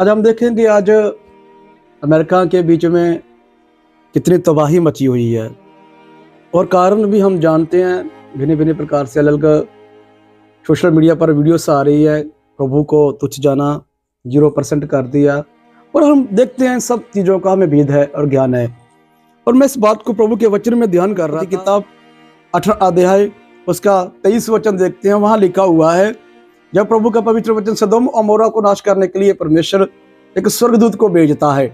आज हम देखेंगे आज अमेरिका के बीच में कितनी तबाही मची हुई है और कारण भी हम जानते हैं। भिन्न भिन्न प्रकार से अलग अलग सोशल मीडिया पर वीडियोस आ रही है। प्रभु को तुच्छ जाना 0% कर दिया और हम देखते हैं सब चीज़ों का हमें भेद है और ज्ञान है। और मैं इस बात को प्रभु के वचन में ध्यान कर रहा था। किताब 18 अध्याय उसका 23 वचन देखते हैं। वहां लिखा हुआ है, जब प्रभु का पवित्र वचन सदोम और अमोरा को नाश करने के लिए परमेश्वर एक स्वर्गदूत को भेजता है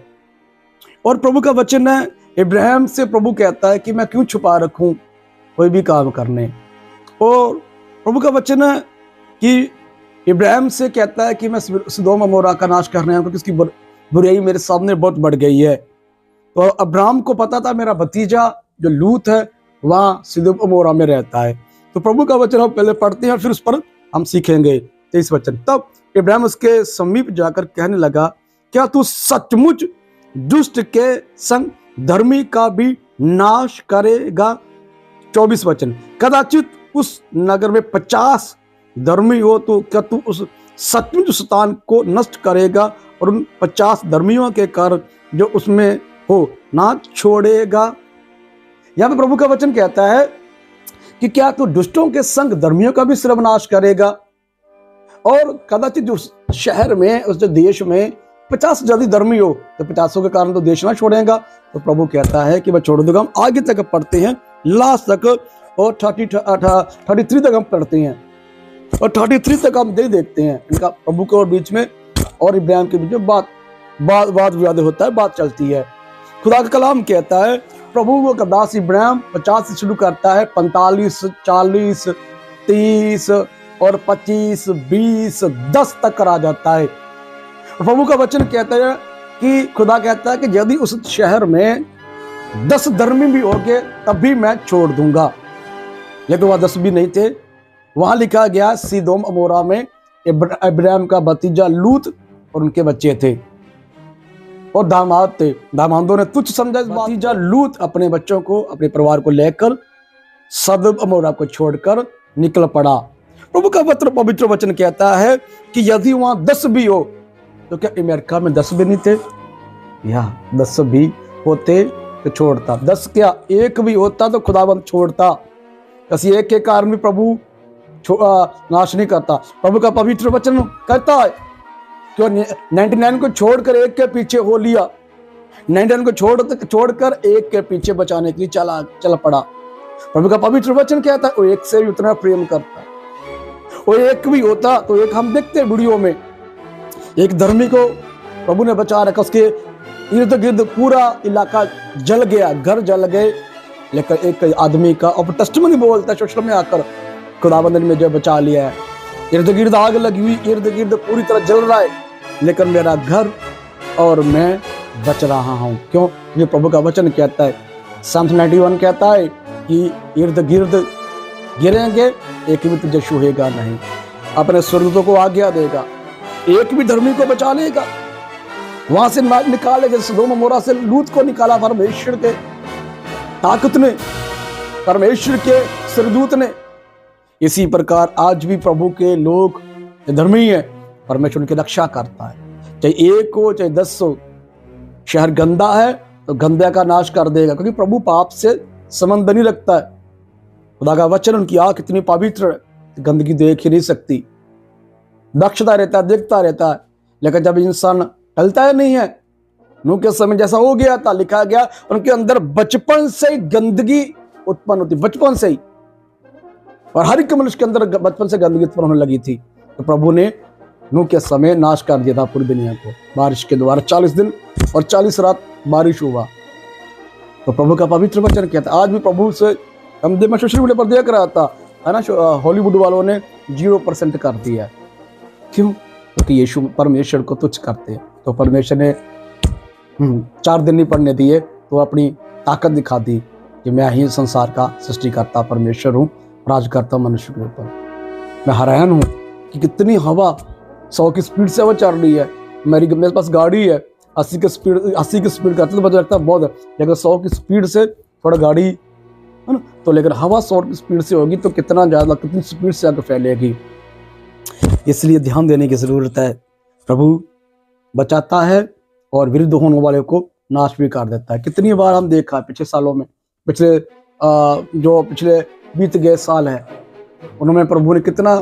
और प्रभु का वचन है, इब्राहिम से प्रभु कहता है कि मैं क्यों छुपा रखूं कोई भी काम करने। और प्रभु का वचन है कि इब्राहिम से कहता है कि मैं सदोम और अमोरा का नाश करने आया क्योंकि उसकी बुराई मेरे सामने बहुत बढ़ गई है। तो अब्राहम को पता था मेरा भतीजा जो लूत है वहां सदोम और अमोरा में रहता है। तो प्रभु का वचन हम पहले पढ़ते हैं फिर उस पर हम सीखेंगे। 23 वचन, तब इब्राहिम उसके समीप जाकर कहने लगा, क्या तू सचमुच दुष्ट के संग धर्मी का भी नाश करेगा। 24 वचन, कदाचित उस नगर में 50 धर्मी हो तो क्या तू उस सचमुच शैतान को नष्ट करेगा और उन 50 धर्मियों के कारण जो उसमें हो ना छोड़ेगा। यहां पे प्रभु का वचन कहता है कि क्या तू दुष्टों के संग धर्मियों का भी सर्वनाश करेगा। और कदाचित जो शहर में उस देश में 50 ज्यादा धर्मी हो तो 50 के कारण तो देश ना छोड़ेगा। तो प्रभु कहता है कि मैं छोड़ दूंगा। हम आगे तक पढ़ते हैं लास्ट तक और 33 तक हम पढ़ते हैं और 33 तक हम देखते हैं इनका प्रभु के बीच में और इब्राहिम के बीच में बात विवाद होता है, बात चलती है। खुदा का कलाम कहता है, प्रभु का दास इब्राहिम 50 से शुरू करता है, 45, 40, 30 और 25, 20, 10 तक करा जाता है। प्रभु का वचन कहता है कि खुदा कहता है कि यदि उस शहर में 10 धर्मी भी हो गए तब भी मैं छोड़ दूंगा। लेकिन वह 10 भी नहीं थे। वहां लिखा गया सदोम अमोरा में इब्राहिम का भतीजा लूत और उनके बच्चे थे और दामाद थे। दामादों ने तुच्छ समझा। भतीजा लूत अपने बच्चों को, अपने परिवार को लेकर सदोम अमोरा को छोड़कर निकल पड़ा। प्रभु का पवित्र वचन कहता है कि यदि वहां 10 भी हो तो क्या अमेरिका में 10 भी नहीं थे? या 10 भी होते तो छोड़ता। 10 क्या 1 भी होता तो खुदाबंद छोड़ता। किसी एक के कारण भी प्रभु नाश नहीं करता। प्रभु का पवित्र वचन कहता है क्यों 99 को छोड़कर 1 के पीछे हो लिया। 99 को छोड़कर 1 के पीछे बचाने के लिए चल पड़ा। प्रभु का पवित्र वचन कहता है वो 1 से भी उतना प्रेम करता है। वो 1 भी होता तो एक हम देखते हैं वीडियो में एक धर्मी को प्रभु ने बचा रखा, उसके इर्द गिर्द पूरा इलाका जल गया, घर जल गए, लेकिन एक आदमी का और टेस्टिमनी बोलता है सोशल में आकर, खुदाबंद ने मुझे बचा लिया है। इर्द गिर्द आग लगी हुई, इर्द गिर्द पूरी तरह जल रहा है, लेकिन मेरा घर और मैं बच रहा हूं। क्यों? ये प्रभु का वचन कहता है। Psalm 91 कहता है कि इर्द गिर्द गिरेंगे एक भी तुझे छूएगा नहीं। अपने स्वर्गदूतों को आज्ञा देगा, एक भी धर्मी को बचा लेगा। वहां से निकाले जैसे सदोम अमोरा से लूत को निकाला परमेश्वर के ताकत ने, परमेश्वर के स्वर्गदूत ने। इसी प्रकार आज भी प्रभु के लोग धर्मी है, परमेश्वर उनकी रक्षा करता है। चाहे 1 हो चाहे 10 हो। शहर गंदा है तो गंदे का नाश कर देगा क्योंकि प्रभु पाप से संबंध नहीं रखता है। खुदा का वचन, उनकी आंख इतनी पवित्र है, गंदगी देख ही नहीं सकती। दक्षता रहता है, देखता रहता है, लेकिन जब इंसान टलता है नहीं है, नूह के समय जैसा हो गया था, लिखा गया उनके अंदर बचपन से ही गंदगी उत्पन्न होती, बचपन से ही। और हर एक मनुष्य के अंदर बचपन से गंदगी उत्पन्न होने लगी थी। तो प्रभु ने नूह के समय नाश कर दिया था पूरी दुनिया को बारिश के द्वारा। 40 दिन और 40 रात बारिश हुआ। तो प्रभु का पवित्र वचन कहता है आज भी प्रभु से मैं सोशल मीडिया पर देख रहा था, है ना, हॉलीवुड वालों ने 0% कर दिया है। क्यों? क्योंकि यीशु परमेश्वर को तुच्छ करते हैं। तो परमेश्वर ने 4 दिन नहीं पढ़ने दिए तो अपनी ताकत दिखा दी कि मैं ही संसार का सृष्टिकर्ता परमेश्वर हूँ, राज करता हूँ मनुष्य के ऊपर। मैं हैरान हूँ कि कितनी हवा 100 की स्पीड से हवा चल रही है। मेरे पास गाड़ी है 80 की स्पीड करते तो मुझे लगता है बहुत है, लेकिन 100 की स्पीड से थोड़ा गाड़ी है ना, तो लेकिन हवा 100 की स्पीड से होगी तो कितना ज़्यादा, कितनी स्पीड से आगे फैलेगी। इसलिए ध्यान देने की ज़रूरत है। प्रभु बचाता है और विरुद्ध होने वाले को नाश भी कर देता है। कितनी बार हम देखा है पिछले सालों में, जो पिछले बीत गए साल है, उन्होंने प्रभु ने कितना,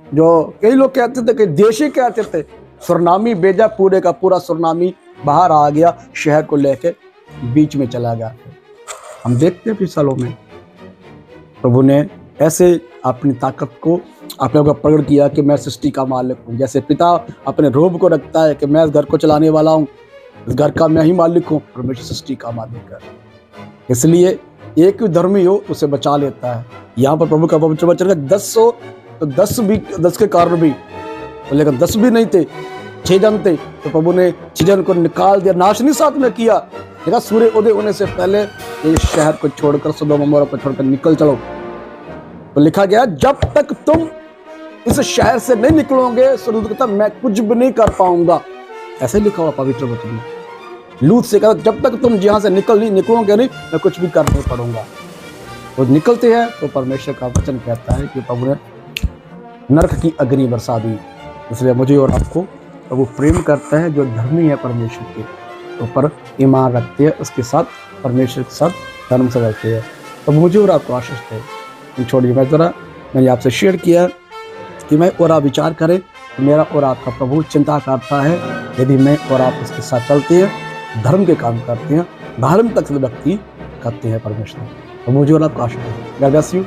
जो कई लोग कहते थे कि देश ही कहते थे, सुरनामी भेजा, पूरे का पूरा सुरनामी बाहर आ गया, शहर को लेके बीच में चला गया। हम देखते हैं पिछले सालों में प्रभु ने ऐसे अपनी ताकत को अपने को प्रकट किया कि मैं सृष्टि का मालिक हूँ। जैसे पिता अपने रोब को रखता है कि मैं इस घर को चलाने वाला हूँ, इस घर का मैं ही मालिक हूँ, परमेश्वर सृष्टि का मालिक है। इसलिए एक धर्मी हो उसे बचा लेता है। यहाँ पर प्रभु का पवित्र वचन है 10 हो तो 10 के कारण भी, लेकिन 10 भी नहीं थे, 6 जन थे, तो प्रभु ने 6 जन को निकाल दिया, नाशनी साथ में किया। देखा, सूर्य उदय होने से पहले इस शहर को छोड़कर, सदोम अमोरा को छोड़कर निकल चलो। तो लिखा गया, जब तक तुम इस शहर से नहीं निकलोगे, स्वर्गदूत कहता मैं कुछ भी नहीं कर पाऊंगा। ऐसे लिखा हुआ पवित्र वचन में। लूत से कहा, जब तक तुम यहाँ से निकलोगे नहीं, मैं कुछ भी कर नहीं पड़ूंगा। वो निकलते हैं तो परमेश्वर का वचन कहता है कि प्रभु ने नरक की अग्नि बरसा दी। इसलिए मुझे और आपको प्रभु प्रेम करता है, जो धर्मी है परमेश्वर के ऊपर ईमान रखते हैं, उसके साथ परमेश्वर के साथ धर्म से रहते हैं। तो मुझे और आपको आशीष है। छोड़िए, मैंने आपसे शेयर किया कि मैं और आप विचार करें, मेरा और आपका प्रभु चिंता करता है यदि मैं और आप उसके साथ चलते हैं, धर्म के काम करते हैं, धर्म तक व्यक्ति करते हैं परमेश्वर। तो मुझे और आपको आशीष है। God bless you.